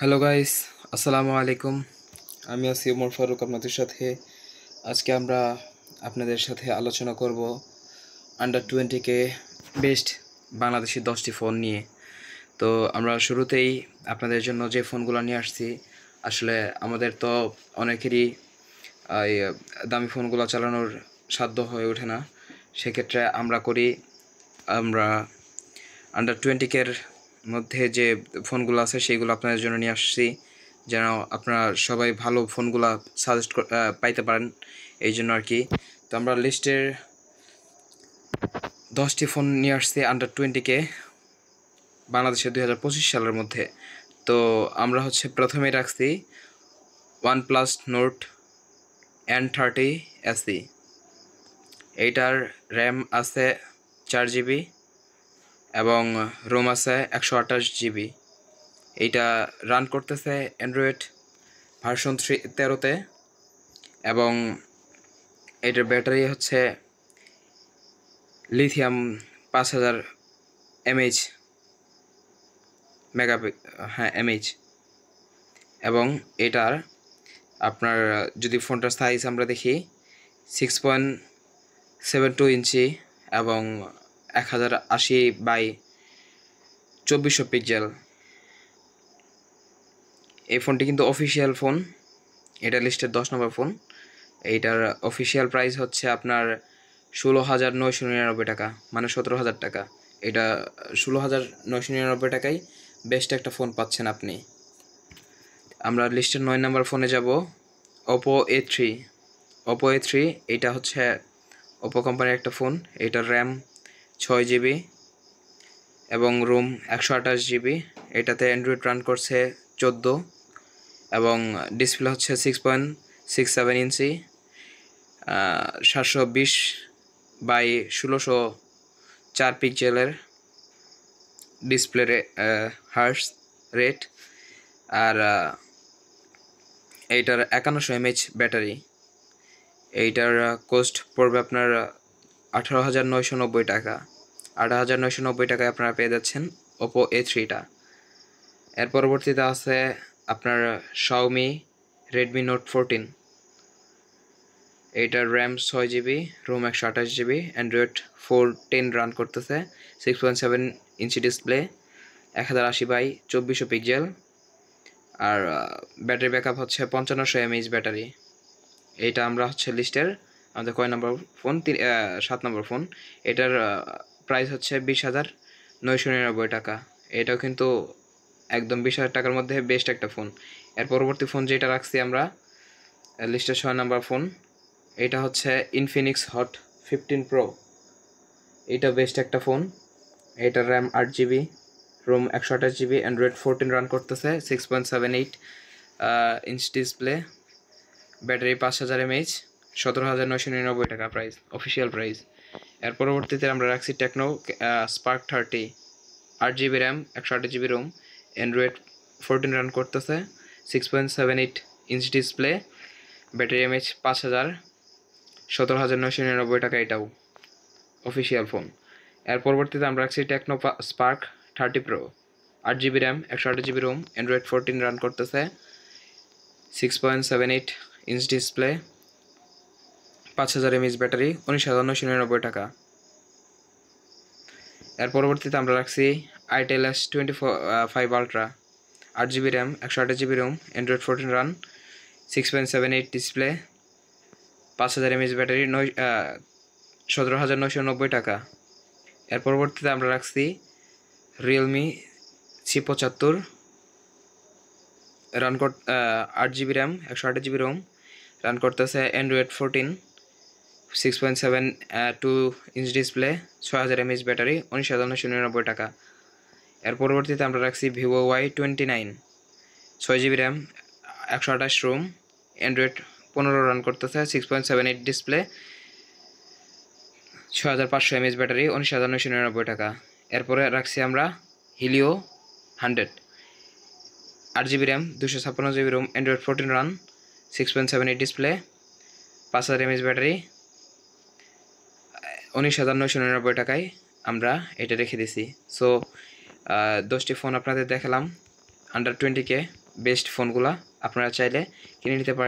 Hello guys, আসসালামু আলাইকুম। আমি আছি ওমর ফারুক আপনাদের সাথে। আজকে আমরা আপনাদের সাথে আলোচনা করব আন্ডার 20 বেস্ট বাংলাদেশি 10টি ফোন নিয়ে। তো আমরা শুরুতেই আপনাদের জন্য যে ফোনগুলো নিয়ে আসছি, আসলে আমাদের তো অনেকেরই এই দামি ফোনগুলো চালানোর সাধ্য হয়ে ওঠে না। সেক্ষেত্রে আমরা আন্ডার 20 মধ্যে যে ফোনগুলো আছে সেইগুলো আপনাদের জন্য নিয়ে আসছি, যেন আপনারা সবাই ভালো ফোনগুলো সাজেস্ট পাইতে পারেন, এই জন্য আর কি। তো আমরা লিস্টের 10টি ফোন নিয়ে আসছি আন্ডার 20 বাংলাদেশের 2025 সালের মধ্যে। তো আমরা প্রথমেই রাখছি OnePlus Nord N30 SE। এইটার র্যাম আছে 4 GB এবং রোম আছে 128 GB। এইটা রান করতেছে অ্যান্ড্রয়েড ভার্সন 13-তে এবং এটার ব্যাটারি লিথিয়াম 5000 এমএইচ এমএইচ। এবং এটার আপনার যদি ফোনটার সাইজ আমরা দেখি 6.72 ইঞ্চি এবং 1080x2400 পিক্সেল। এই ফোনটি কিন্তু অফিসিয়াল ফোন, এটা লিস্টের 10 নম্বর ফোন। এইটার অফিসিয়াল প্রাইস আপনার 16,999 টাকা, মানে 17,000 টাকা। এটা 16,999 টাকায় বেস্ট একটা ফোন পাচ্ছেন আপনি। আমরা লিস্টের 9 নম্বর ফোনে যাব, Oppo A3। Oppo A3 এটা ওপো কোম্পানির একটা ফোন। এটার র্যাম 6 GB এবং রোম 128 GB। এটাতে অ্যান্ড্রয়েড রান করছে 14 এবং ডিসপ্লে 6.67 ইঞ্চি, 720x1604 পিক্সেলের ডিসপ্লে হার্টস রেট। আর এইটার 5100 mAh ব্যাটারি। এইটার কোস্ট পড়বে আপনার 18,990 টাকা। 18,990 টাকায় আপনারা পেয়ে যাচ্ছেন Oppo A3টা। এর পরবর্তীতে আছে আপনার Xiaomi Redmi Note 14। এইটার RAM 6 GB, ROM 128 GB, Android 4.10 run করতেছে, 6.7 ইঞ্চি ডিসপ্লে, 1080x2400 পিক্সেল। আর ব্যাটারি ব্যাকআপ 5500 mAh ব্যাটারি। এইটা আমরা লিস্টের আমাদের কয় নম্বর ফোন? 7 নম্বর ফোন। এটার প্রাইস 20,999 টাকা। এটাও কিন্তু একদম 20,000 টাকার মধ্যে বেস্ট একটা ফোন। এর পরবর্তী ফোন যেটা রাখছি আমরা লিস্টের 6 নম্বর ফোন, এটা Infinix Hot 15 Pro। এটা বেস্ট একটা ফোন। এটার RAM 8 GB, ROM 128 GB, Android 14 run করতেছে, 6.78 ইঞ্চ ডিসপ্লে, ব্যাটারি 5000 mAh, 17,999 টাকা প্রাইস, অফিসিয়াল প্রাইস। এর পরবর্তীতে আমরা রাখছি Tecno Spark 30, 8 GB RAM, 128 GB ROM, Android 14 run করতেছে, 6.78 ইঞ্চ ডিসপ্লে, ব্যাটারি mAh 5000, 17,999 টাকা। এটাও অফিসিয়াল ফোন। এর পরবর্তীতে আমরা রাখছি Tecno Spark 30 Pro, 8 GB RAM, 128 GB ROM, Android 14 run করতেছে, 6.78 ইঞ্চ ডিসপ্লে, 5000 mAh ব্যাটারি, 19,999 টাকা। এর পরবর্তীতে আমরা রাখছি Itel S25 Ultra, 8 GB RAM, 128 GB ROM, Android 14 run, 6.78 display, 5000 mAh battery, 17,990 টাকা। এর পরবর্তীতে আমরা রাখছি Realme C75, run 8 GB RAM, 128 GB ROM, run করতেছে Android 14, 6.72 inch display, 6000 mAh battery, 19,999 টাকা। এর পরবর্তীতে আমরা রাখছি Vivo Y29, 6 GB RAM, 128 ROM, Android 15 run করতেছে, 6.78 ডিসপ্লে, 6500 mAh ব্যাটারি, 19,999 টাকা। এরপরে রাখছি আমরা Helio 100, 8 GB RAM, 256 GB ROM, Android 14 run, 6.78 display, 5000 mAh battery, 19,999 টাকায় আমরা এটা রেখে দিছি। সো 10টি ফোন আপনাদের দেখালাম আন্ডার 20 বেস্ট ফোনগুলা আপনারা চাইলে কিনে নিতে পারেন।